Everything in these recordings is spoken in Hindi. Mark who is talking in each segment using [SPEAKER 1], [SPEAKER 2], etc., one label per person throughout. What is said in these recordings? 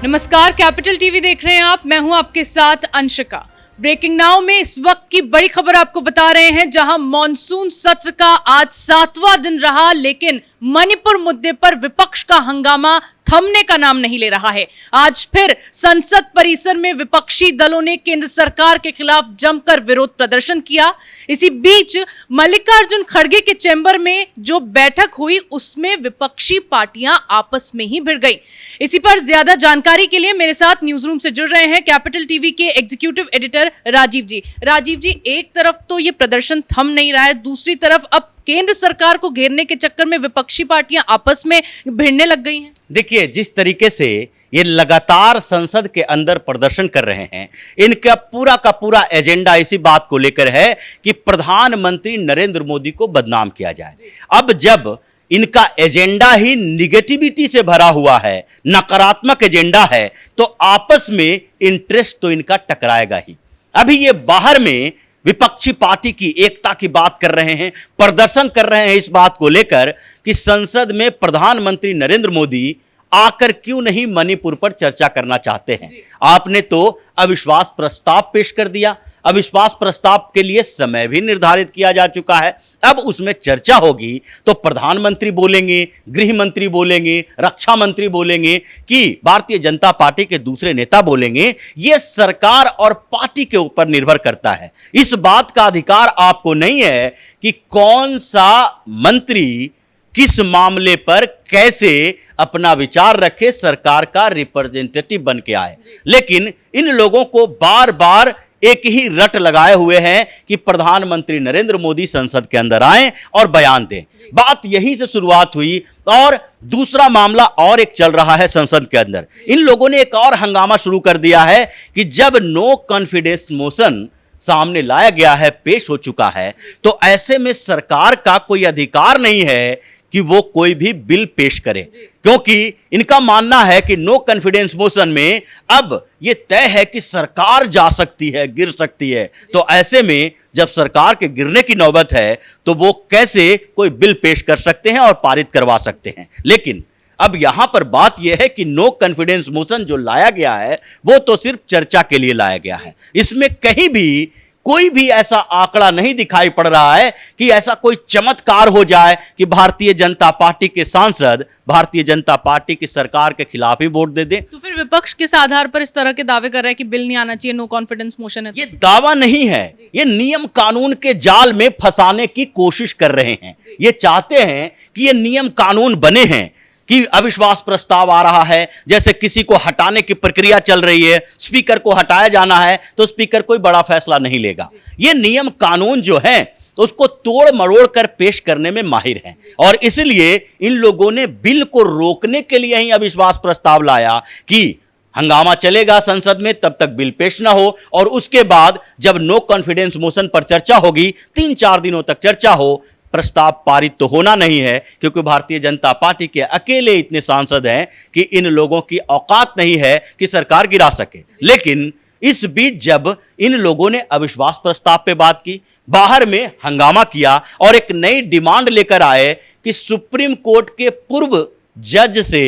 [SPEAKER 1] नमस्कार, कैपिटल टीवी देख रहे हैं आप। मैं हूं आपके साथ अंशिका। ब्रेकिंग नाउ में इस वक्त की बड़ी खबर आपको बता रहे हैं, जहां मॉनसून सत्र का आज 7वां दिन रहा, लेकिन मणिपुर मुद्दे पर विपक्ष का हंगामा थमने का नाम नहीं ले रहा है। आज फिर संसद परिसर में विपक्षी दलों ने केंद्र सरकार के खिलाफ जमकर विरोध प्रदर्शन किया। इसी बीच मल्लिकार्जुन खड़गे के चैम्बर में जो बैठक हुई, उसमें विपक्षी पार्टियां आपस में ही भिड़ गई। इसी पर ज्यादा जानकारी के लिए मेरे साथ न्यूज रूम से जुड़ रहे हैं कैपिटल टीवी के एग्जीक्यूटिव एडिटर राजीव जी। राजीव जी, एक तरफ तो ये प्रदर्शन थम नहीं रहा है, दूसरी तरफ अब केंद्र सरकार को घेरने के चक्कर में विपक्षी पार्टियां आपस में भिड़ने लग गई हैं।
[SPEAKER 2] देखिए, जिस तरीके से ये लगातार संसद के अंदर प्रदर्शन कर रहे हैं, इनका पूरा का पूरा एजेंडा इसी बात को लेकर है कि प्रधानमंत्री नरेंद्र मोदी को बदनाम किया जाए। अब जब इनका एजेंडा ही निगेटिविटी से भरा हुआ है, नकारात्मक एजेंडा है, तो आपस में इंटरेस्ट तो इनका टकराएगा ही। अभी ये बाहर में विपक्षी पार्टी की एकता की बात कर रहे हैं, प्रदर्शन कर रहे हैं इस बात को लेकर कि संसद में प्रधानमंत्री नरेंद्र मोदी आकर क्यों नहीं मणिपुर पर चर्चा करना चाहते हैं। आपने तो अविश्वास प्रस्ताव पेश कर दिया, अविश्वास प्रस्ताव के लिए समय भी निर्धारित किया जा चुका है। अब उसमें चर्चा होगी तो प्रधानमंत्री बोलेंगे, गृह मंत्री बोलेंगे, रक्षा मंत्री बोलेंगे कि भारतीय जनता पार्टी के दूसरे नेता बोलेंगे। यह सरकार और पार्टी के ऊपर निर्भर करता है। इस बात का अधिकार आपको नहीं है कि कौन सा मंत्री किस मामले पर कैसे अपना विचार रखे, सरकार का रिप्रेजेंटेटिव बन के आए। लेकिन इन लोगों को बार बार एक ही रट लगाए हुए हैं कि प्रधानमंत्री नरेंद्र मोदी संसद के अंदर आए और बयान दें। बात यहीं से शुरुआत हुई और दूसरा मामला और एक चल रहा है संसद के अंदर। इन लोगों ने एक और हंगामा शुरू कर दिया है कि जब नो कॉन्फिडेंस मोशन सामने लाया गया है, पेश हो चुका है, तो ऐसे में सरकार का कोई अधिकार नहीं है कि वो कोई भी बिल पेश करे, क्योंकि इनका मानना है कि नो कॉन्फिडेंस मोशन में अब ये तय है कि सरकार जा सकती है, गिर सकती है। तो ऐसे में जब सरकार के गिरने की नौबत है तो वो कैसे कोई बिल पेश कर सकते हैं और पारित करवा सकते हैं। लेकिन अब यहां पर बात यह है कि नो कॉन्फिडेंस मोशन जो लाया गया है वो तो सिर्फ चर्चा के लिए लाया गया है। इसमें कहीं भी कोई भी ऐसा आंकड़ा नहीं दिखाई पड़ रहा है कि ऐसा कोई चमत्कार हो जाए कि भारतीय जनता पार्टी के सांसद भारतीय जनता पार्टी की सरकार के खिलाफ ही वोट दे दें।
[SPEAKER 1] तो फिर विपक्ष किस आधार पर इस तरह के दावे कर रहा है कि बिल नहीं आना चाहिए, नो कॉन्फिडेंस मोशन है?
[SPEAKER 2] ये दावा नहीं है, ये नियम कानून के जाल में फंसाने की कोशिश कर रहे हैं। ये चाहते हैं कि ये नियम कानून बने हैं कि अविश्वास प्रस्ताव आ रहा है, जैसे किसी को हटाने की प्रक्रिया चल रही है, स्पीकर को हटाया जाना है तो स्पीकर कोई बड़ा फैसला नहीं लेगा। ये नियम कानून जो है उसको तोड़ मरोड़ कर पेश करने में माहिर हैं और इसलिए इन लोगों ने बिल को रोकने के लिए ही अविश्वास प्रस्ताव लाया कि हंगामा चलेगा संसद में, तब तक बिल पेश ना हो और उसके बाद जब नो कॉन्फिडेंस मोशन पर चर्चा होगी, 3-4 दिनों तक चर्चा हो, प्रस्ताव पारित तो होना नहीं है, क्योंकि भारतीय जनता पार्टी के अकेले इतने सांसद हैं कि इन लोगों की औकात नहीं है कि सरकार गिरा सके। लेकिन इस बीच जब इन लोगों ने अविश्वास प्रस्ताव पे बात की, बाहर में हंगामा किया और एक नई डिमांड लेकर आए कि सुप्रीम कोर्ट के पूर्व जज से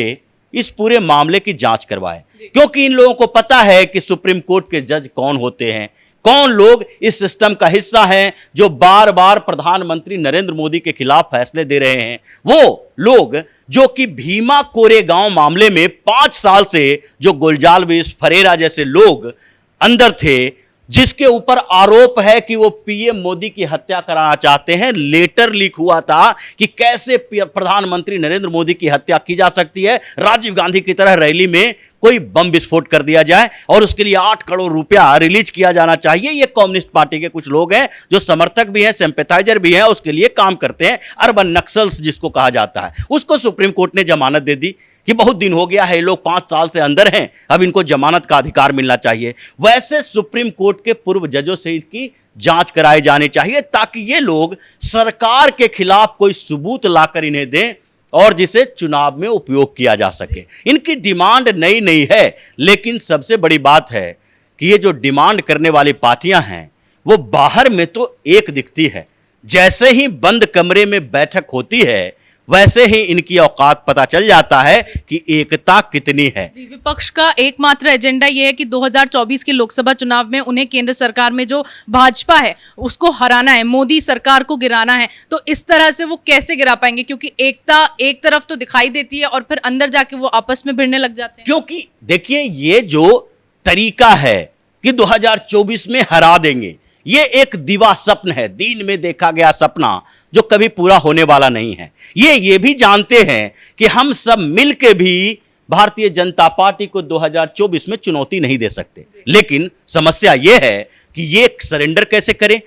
[SPEAKER 2] इस पूरे मामले की जांच करवाए, क्योंकि इन लोगों को पता है कि सुप्रीम कोर्ट के जज कौन होते हैं, कौन लोग इस सिस्टम का हिस्सा हैं जो बार बार प्रधानमंत्री नरेंद्र मोदी के खिलाफ फैसले दे रहे हैं। वो लोग जो कि भीमा कोरेगांव मामले में 5 साल से जो गुलजाल्विस फरेरा जैसे लोग अंदर थे, जिसके ऊपर आरोप है कि वो पीएम मोदी की हत्या कराना चाहते हैं। लेटर लीक हुआ था कि कैसे प्रधानमंत्री नरेंद्र मोदी की हत्या की जा सकती है, राजीव गांधी की तरह रैली में कोई बम विस्फोट कर दिया जाए और उसके लिए 8 करोड़ रुपया रिलीज किया जाना चाहिए। ये कम्युनिस्ट पार्टी के कुछ लोग हैं जो समर्थक भी हैं, सिंपैथाइजर भी हैं, उसके लिए काम करते हैं। अर्बन नक्सल्स जिसको कहा जाता है, उसको सुप्रीम कोर्ट ने जमानत दे दी कि बहुत दिन हो गया है, ये लोग 5 साल से अंदर हैं, अब इनको जमानत का अधिकार मिलना चाहिए। वैसे सुप्रीम कोर्ट के पूर्व जजों से इसकी जांच कराई जानी चाहिए ताकि ये लोग सरकार के खिलाफ कोई सबूत लाकर इन्हें दें और जिसे चुनाव में उपयोग किया जा सके। इनकी डिमांड नई नहीं है, लेकिन सबसे बड़ी बात है कि ये जो डिमांड करने वाली पार्टियां हैं वो बाहर में तो एक दिखती है, जैसे ही बंद कमरे में बैठक होती है वैसे ही इनकी औकात पता चल जाता है कि एकता कितनी है।
[SPEAKER 1] जी, विपक्ष का एकमात्र एजेंडा यह है कि 2024 के लोकसभा चुनाव में उन्हें केंद्र सरकार में जो भाजपा है उसको हराना है, मोदी सरकार को गिराना है। तो इस तरह से वो कैसे गिरा पाएंगे, क्योंकि एकता एक तरफ तो दिखाई देती है और फिर अंदर जाके वो आपस में भिड़ने लग जाते हैं।
[SPEAKER 2] क्योंकि देखिए, ये जो तरीका है कि 2024 में हरा देंगे, ये एक दिवा स्वप्न है, दिन में देखा गया सपना जो कभी पूरा होने वाला नहीं है। ये भी जानते हैं कि हम सब मिलके भी भारतीय जनता पार्टी को 2024 में चुनौती नहीं दे सकते। लेकिन समस्या यह है कि ये सरेंडर कैसे करें,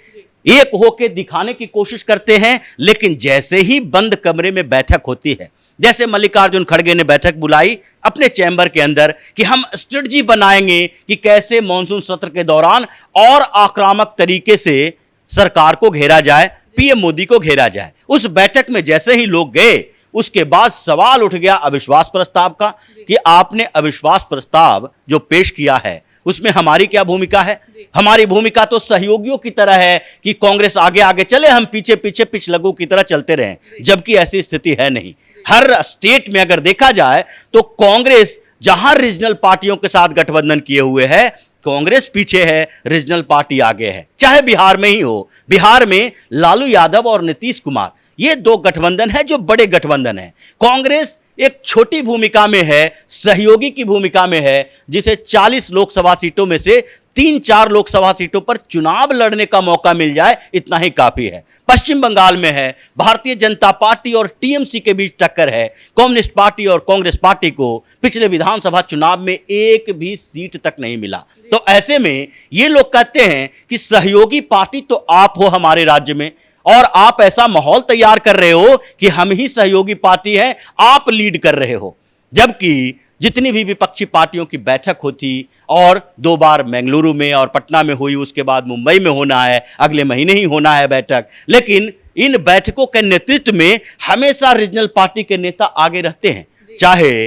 [SPEAKER 2] एक होके दिखाने की कोशिश करते हैं, लेकिन जैसे ही बंद कमरे में बैठक होती है, जैसे मल्लिकार्जुन खड़गे ने बैठक बुलाई अपने चैम्बर के अंदर कि हम स्ट्रेटजी बनाएंगे कि कैसे मॉनसून सत्र के दौरान और आक्रामक तरीके से सरकार को घेरा जाए, पीएम मोदी को घेरा जाए। उस बैठक में जैसे ही लोग गए, उसके बाद सवाल उठ गया अविश्वास प्रस्ताव का कि आपने अविश्वास प्रस्ताव जो पेश किया है उसमें हमारी क्या भूमिका है। हमारी भूमिका तो सहयोगियों की तरह है कि कांग्रेस आगे आगे चले, हम पीछे पीछे पिछलग्गू की तरह चलते रहें, जबकि ऐसी स्थिति है नहीं। हर स्टेट में अगर देखा जाए तो कांग्रेस जहां रीजनल पार्टियों के साथ गठबंधन किए हुए है, कांग्रेस पीछे है, रीजनल पार्टी आगे है। चाहे बिहार में ही हो, बिहार में लालू यादव और नीतीश कुमार, ये दो गठबंधन है जो बड़े गठबंधन है। कांग्रेस एक छोटी भूमिका में है, सहयोगी की भूमिका में है, जिसे 40 लोकसभा सीटों में से 3-4 लोकसभा सीटों पर चुनाव लड़ने का मौका मिल जाए, इतना ही काफी है। पश्चिम बंगाल में है, भारतीय जनता पार्टी और टीएमसी के बीच टक्कर है। कम्युनिस्ट पार्टी और कांग्रेस पार्टी को पिछले विधानसभा चुनाव में एक भी सीट तक नहीं मिला। तो ऐसे में ये लोग कहते हैं कि सहयोगी पार्टी तो आप हो हमारे राज्य में, और आप ऐसा माहौल तैयार कर रहे हो कि हम ही सहयोगी पार्टी हैं, आप लीड कर रहे हो। जबकि जितनी भी विपक्षी पार्टियों की बैठक होती, और 2 बार बेंगलुरु में और पटना में हुई, उसके बाद मुंबई में होना है, अगले महीने ही होना है बैठक, लेकिन इन बैठकों के नेतृत्व में हमेशा रीजनल पार्टी के नेता आगे रहते हैं। चाहे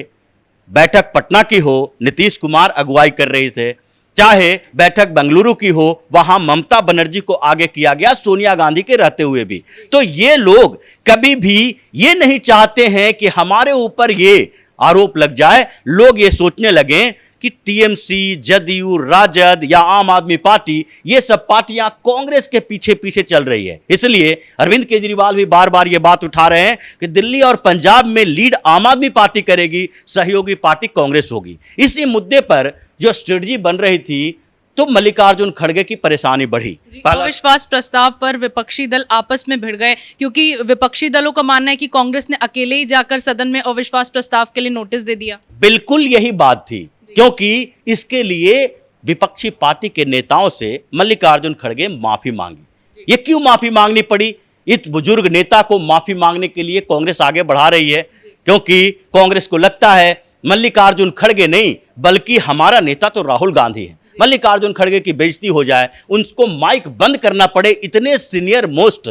[SPEAKER 2] बैठक पटना की हो, नीतीश कुमार अगुवाई कर रहे थे, चाहे बैठक बेंगलुरु की हो, वहां ममता बनर्जी को आगे किया गया, सोनिया गांधी के रहते हुए भी। तो ये लोग कभी भी ये नहीं चाहते हैं कि हमारे ऊपर ये आरोप लग जाए, लोग ये सोचने लगे कि टीएमसी, जदयू, राजद या आम आदमी पार्टी, ये सब पार्टियां कांग्रेस के पीछे पीछे चल रही है। इसलिए अरविंद केजरीवाल भी बार बार ये बात उठा रहे हैं कि दिल्ली और पंजाब में लीड आम आदमी पार्टी करेगी, सहयोगी पार्टी कांग्रेस होगी। इसी मुद्दे पर जो स्ट्रेटजी बन रही थी, तो मल्लिकार्जुन खड़गे की परेशानी बढ़ी।
[SPEAKER 1] अविश्वास प्रस्ताव पर विपक्षी दल आपस में भिड़ गए, क्योंकि विपक्षी दलों का मानना है कि कांग्रेस ने अकेले ही जाकर सदन में अविश्वास प्रस्ताव के लिए नोटिस दे दिया।
[SPEAKER 2] बिल्कुल यही बात थी, क्योंकि इसके लिए विपक्षी पार्टी के नेताओं से मल्लिकार्जुन खड़गे माफी मांगी। ये क्यों माफी मांगनी पड़ी? इस बुजुर्ग नेता को माफी मांगने के लिए कांग्रेस आगे बढ़ा रही है, क्योंकि कांग्रेस को लगता है मल्लिकार्जुन खड़गे नहीं, बल्कि हमारा नेता तो राहुल गांधी है। मल्लिकार्जुन खड़गे की बेइज्जती हो जाए, उनको माइक बंद करना पड़े। इतने सीनियर मोस्ट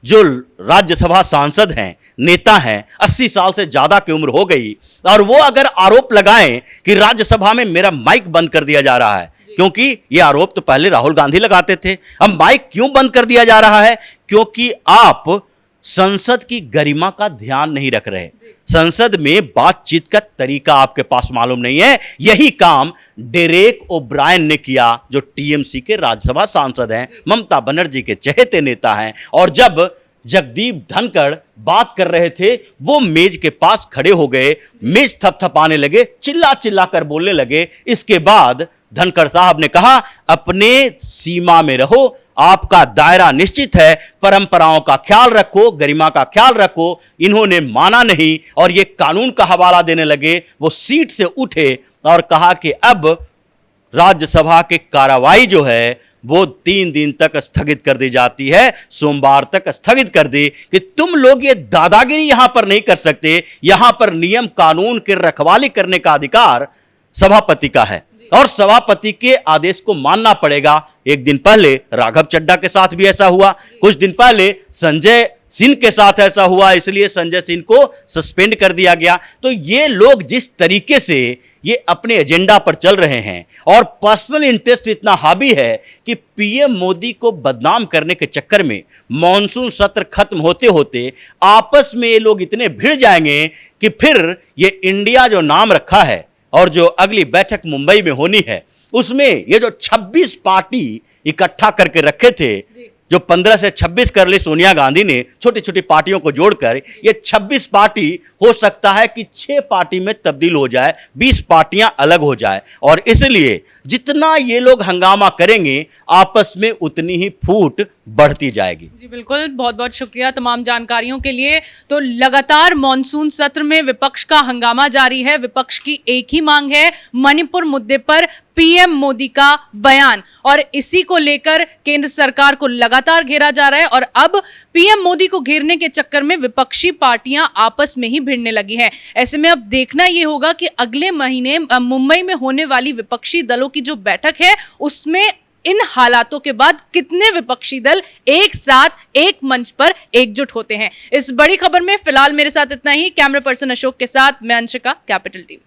[SPEAKER 2] जो राज्यसभा सांसद हैं, नेता हैं, 80 साल से ज्यादा की उम्र हो गई, और वो अगर आरोप लगाएं कि राज्यसभा में मेरा माइक बंद कर दिया जा रहा है, क्योंकि ये आरोप तो पहले राहुल गांधी लगाते थे, अब माइक क्यों बंद कर दिया जा रहा है? क्योंकि आप संसद की गरिमा का ध्यान नहीं रख रहे। संसद में बातचीत का तरीका आपके पास मालूम नहीं है। यही काम डेरेक ओब्रायन ने किया, जो टीएमसी के राज्यसभा सांसद हैं, ममता बनर्जी के चहेते नेता हैं। और जब जगदीप धनखड़ बात कर रहे थे, वो मेज के पास खड़े हो गए, मेज थपथपाने लगे, चिल्ला चिल्ला कर बोलने लगे। इसके बाद धनखड़ साहब ने कहा, अपने सीमा में रहो, आपका दायरा निश्चित है, परंपराओं का ख्याल रखो, गरिमा का ख्याल रखो। इन्होंने माना नहीं और ये कानून का हवाला देने लगे। वो सीट से उठे और कहा कि अब राज्यसभा की कार्रवाई जो है वो 3 दिन तक स्थगित कर दी जाती है, सोमवार तक स्थगित कर दी, कि तुम लोग ये दादागिरी यहां पर नहीं कर सकते। यहां पर नियम कानून की रखवाली करने का अधिकार सभापति का है और सभापति के आदेश को मानना पड़ेगा। एक दिन पहले राघव चड्ढा के साथ भी ऐसा हुआ, कुछ दिन पहले संजय सिंह के साथ ऐसा हुआ, इसलिए संजय सिंह को सस्पेंड कर दिया गया। तो ये लोग जिस तरीके से ये अपने एजेंडा पर चल रहे हैं और पर्सनल इंटरेस्ट इतना हावी है कि पीएम मोदी को बदनाम करने के चक्कर में मॉनसून सत्र खत्म होते होते आपस में ये लोग इतने भिड़ जाएंगे कि फिर ये इंडिया जो नाम रखा है और जो अगली बैठक मुंबई में होनी है, उसमें ये जो 26 पार्टी इकट्ठा करके रखे थे, जो 15 से 26 कर ली सोनिया गांधी ने छोटी छोटी पार्टियों को जोड़कर, ये 26 पार्टी हो सकता है कि 6 पार्टी में तब्दील हो जाए, 20 पार्टियां अलग हो जाए। और इसलिए जितना ये लोग हंगामा करेंगे आपस में उतनी ही फूट बढ़ती जाएगी।
[SPEAKER 1] जी बिल्कुल, बहुत बहुत शुक्रिया तमाम जानकारियों के लिए। तो लगातार मॉनसून सत्र में विपक्ष का हंगामा जारी है। विपक्ष की एक ही मांग है, मणिपुर मुद्दे पर पीएम मोदी का बयान, और इसी को लेकर केंद्र सरकार को लगातार घेरा जा रहा है। और अब पीएम मोदी को घेरने के चक्कर में विपक्षी पार्टियां आपस में ही भिड़ने लगी हैं। ऐसे में अब देखना यह होगा कि अगले महीने मुंबई में होने वाली विपक्षी दलों की जो बैठक है उसमें इन हालातों के बाद कितने विपक्षी दल एक साथ एक मंच पर एकजुट होते हैं। इस बड़ी खबर में फिलहाल मेरे साथ इतना ही। कैमरा पर्सन अशोक के साथ मैं अंशिका, कैपिटल टीवी।